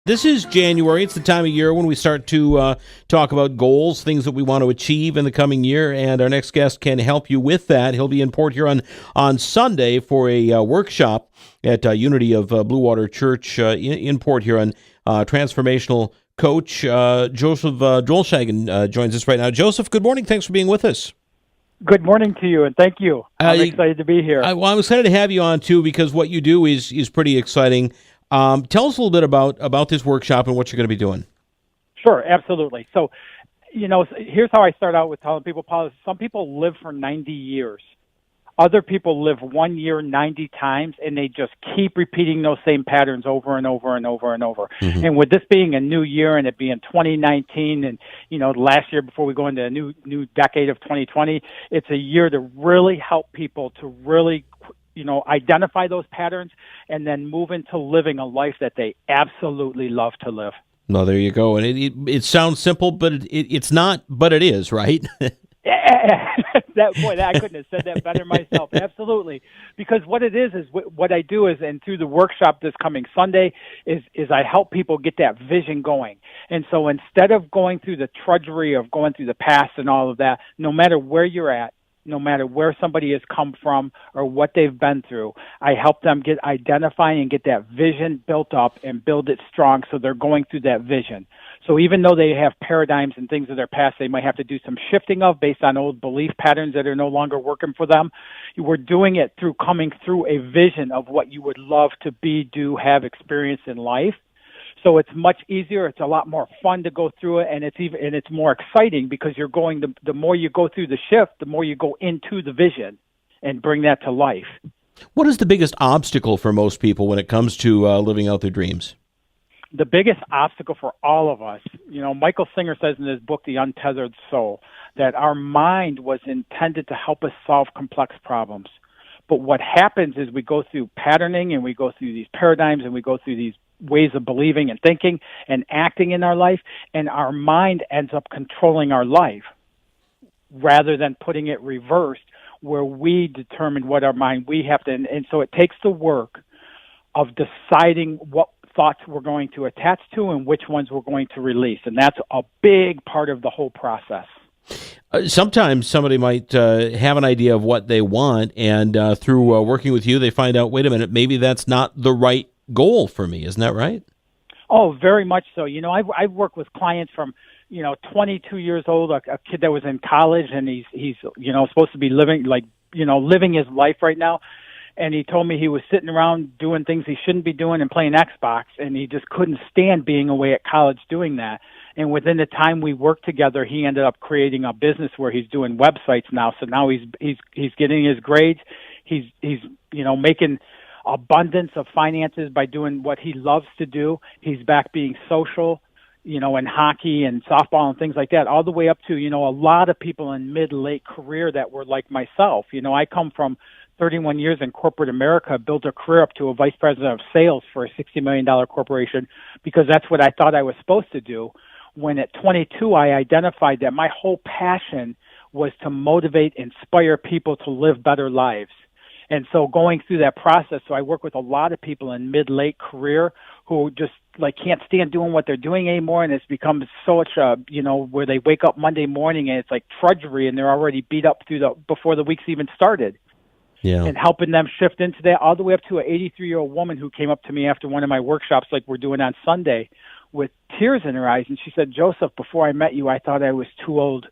This is January. It's the time of year when we start to talk about goals, things that we want to achieve in the coming year, and our next guest can help you with that. He'll be in Port Huron on Sunday for a workshop at Unity of Blue Water Church in Port Huron. Transformational coach Joseph Drolshagen joins us right now. Joseph, good morning. Thanks for being with us. Good morning to you, and thank you. I'm excited to be here. I'm excited to have you on, too, because what you do is pretty exciting. Tell us a little bit about this workshop and what you're going to be doing. Sure, absolutely. So, here's how I start out with telling people, Paul, some people live for 90 years. Other people live 1 year 90 times, and they just keep repeating those same patterns over and over and over and over. Mm-hmm. And with this being a new year and it being 2019 and, last year before we go into a new decade of 2020, it's a year to really help people to really identify those patterns and then move into living a life that they absolutely love to live. Well, there you go. And it sounds simple, but it's not, but it is, right? I couldn't have said that better myself. Absolutely. Because what it is what I do is, and through the workshop this coming Sunday, is I help people get that vision going. And so instead of going through the trudgery of going through the past and all of that, no matter where you're at, no matter where somebody has come from or what they've been through, I help them identify and get that vision built up and build it strong so they're going through that vision. So even though they have paradigms and things of their past they might have to do some shifting of based on old belief patterns that are no longer working for them, we're doing it through coming through a vision of what you would love to be, do, have, experience in life. So it's much easier. It's a lot more fun to go through it, and it's more exciting because you're going. The more you go through the shift, the more you go into the vision and bring that to life. What is the biggest obstacle for most people when it comes to living out their dreams? The biggest obstacle for all of us, Michael Singer says in his book, The Untethered Soul, that our mind was intended to help us solve complex problems. But what happens is we go through patterning and we go through these paradigms and we go through these ways of believing and thinking and acting in our life, and our mind ends up controlling our life rather than putting it reversed where we determine what our mind we have to, and so it takes the work of deciding what thoughts we're going to attach to and which ones we're going to release, and that's a big part of the whole process. Sometimes somebody might have an idea of what they want, and through working with you, they find out, wait a minute, maybe that's not the right goal for me. Isn't that right? Oh, very much so. I've worked with clients from 22 years old, a kid that was in college, and he's supposed to be living his life right now. And he told me he was sitting around doing things he shouldn't be doing and playing Xbox, and he just couldn't stand being away at college doing that. And within the time we worked together, he ended up creating a business where he's doing websites now. So now he's getting his grades. He's making abundance of finances by doing what he loves to do. He's back being social, in hockey and softball and things like that, all the way up to, a lot of people in mid-late career that were like myself. I come from 31 years in corporate America, built a career up to a vice president of sales for a $60 million corporation because that's what I thought I was supposed to do. When at 22, I identified that my whole passion was to motivate, inspire people to live better lives. And so going through that process, so I work with a lot of people in mid-late career who just can't stand doing what they're doing anymore, and it's become such a, where they wake up Monday morning and it's like trudgery and they're already beat up before the week's even started. Yeah. And helping them shift into that all the way up to an 83-year-old woman who came up to me after one of my workshops like we're doing on Sunday with tears in her eyes. And she said, Joseph, before I met you, I thought I was too old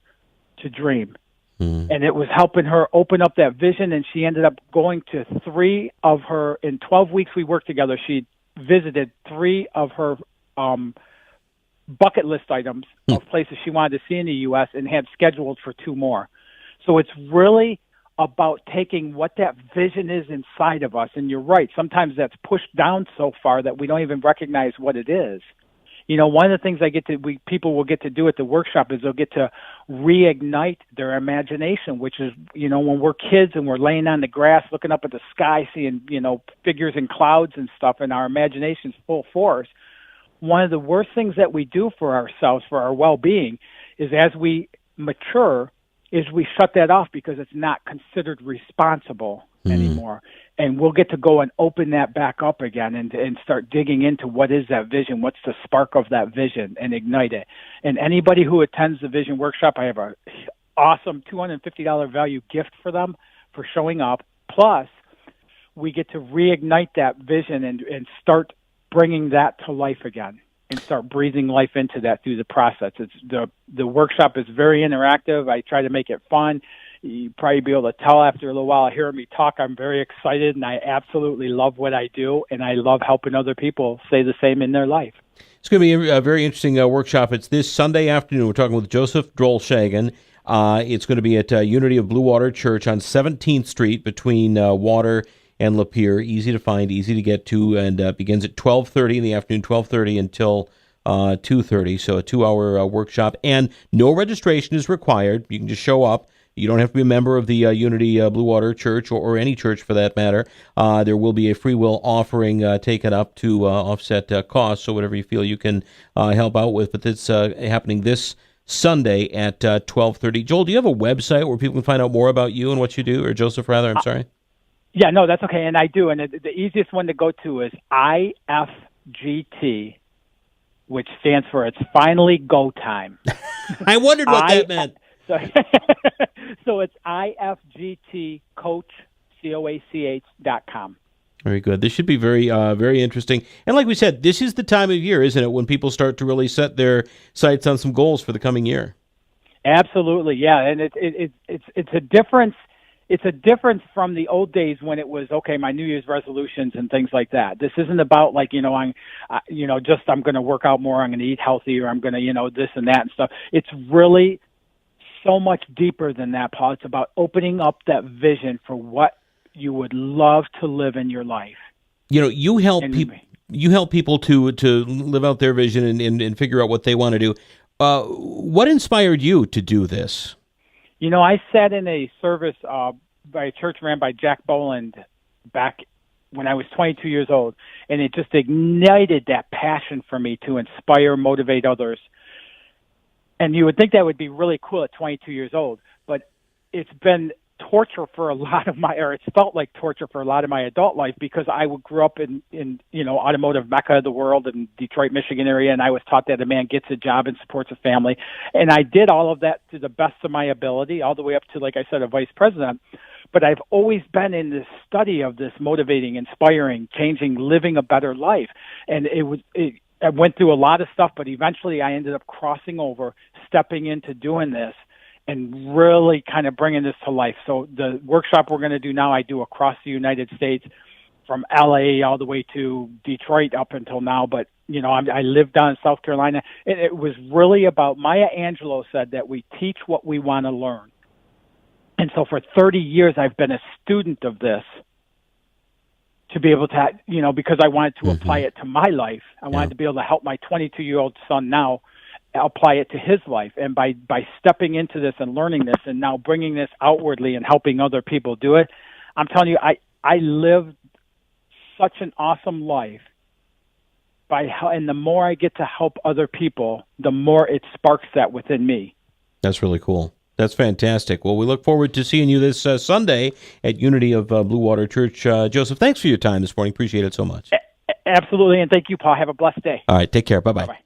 to dream. And it was helping her open up that vision, and she ended up going to in 12 weeks we worked together, she visited 3 of her bucket list items of places she wanted to see in the U.S. and had scheduled for 2 more. So it's really about taking what that vision is inside of us. And you're right, sometimes that's pushed down so far that we don't even recognize what it is. One of the things people will get to do at the workshop is they'll get to reignite their imagination, which is, when we're kids and we're laying on the grass, looking up at the sky, seeing, figures in clouds and stuff, and our imagination's full force. One of the worst things that we do for ourselves, for our well-being, is as we mature, is we shut that off because it's not considered responsible. anymore. And we'll get to go and open that back up again and start digging into what is that vision, what's the spark of that vision, and ignite it. And anybody who attends the vision workshop, I have a awesome $250 value gift for them for showing up. Plus, we get to reignite that vision and start bringing that to life again and start breathing life into that through the process. It's the workshop is very interactive. I try to make it fun. You probably be able to tell after a little while hearing me talk, I'm very excited, and I absolutely love what I do, and I love helping other people say the same in their life. It's going to be a very interesting workshop. It's this Sunday afternoon. We're talking with Joseph Drolshagen. It's going to be at Unity of Blue Water Church on 17th Street between Water and Lapeer. Easy to find, easy to get to, and begins at 12:30 in the afternoon, 12:30 until 2:30. So a 2-hour workshop, and no registration is required. You can just show up. You don't have to be a member of the Unity Blue Water Church or any church for that matter. There will be a free will offering taken up to offset costs, so whatever you feel you can help out with. But it's happening this Sunday at 12:30. Joel, do you have a website where people can find out more about you and what you do? Or Joseph, rather, I'm sorry. Yeah, no, that's okay, and I do. And the easiest one to go to is IFGT, which stands for It's Finally Go Time. I wondered what that meant. So it's IFGTCoach.com. Very good. This should be very, very interesting. And like we said, this is the time of year, isn't it, when people start to really set their sights on some goals for the coming year? Absolutely, yeah. And it's a difference. It's a difference from the old days when it was, okay, my New Year's resolutions and things like that. This isn't about like, I'm going to work out more, I'm going to eat healthy, or I'm going to, this and that and stuff. It's really so much deeper than that, Paul. It's about opening up that vision for what you would love to live in your life. You help people. You help people to live out their vision and figure out what they want to do. What inspired you to do this? I sat in a service by a church ran by Jack Boland back when I was 22 years old, and it just ignited that passion for me to inspire, motivate others. And you would think that would be really cool at 22 years old, but it's been torture for a lot of it's felt like torture for a lot of my adult life, because I grew up in automotive mecca of the world in Detroit, Michigan area, and I was taught that a man gets a job and supports a family. And I did all of that to the best of my ability, all the way up to, like I said, a vice president. But I've always been in this study of this motivating, inspiring, changing, living a better life. And I went through a lot of stuff, but eventually I ended up crossing over, stepping into doing this, and really kind of bringing this to life. So the workshop we're going to do now, I do across the United States, from LA all the way to Detroit up until now. But, I live down in South Carolina, and it was really about, Maya Angelou said that we teach what we want to learn. And so for 30 years, I've been a student of this, to be able to, because I wanted to apply it to my life. I wanted to be able to help my 22-year-old son now apply it to his life. And by stepping into this and learning this and now bringing this outwardly and helping other people do it, I'm telling you, I lived such an awesome life and the more I get to help other people, the more it sparks that within me. That's really cool. That's fantastic. Well, we look forward to seeing you this Sunday at Unity of Blue Water Church. Joseph, thanks for your time this morning. Appreciate it so much. Absolutely, and thank you, Paul. Have a blessed day. All right, take care. Bye-bye. Bye-bye.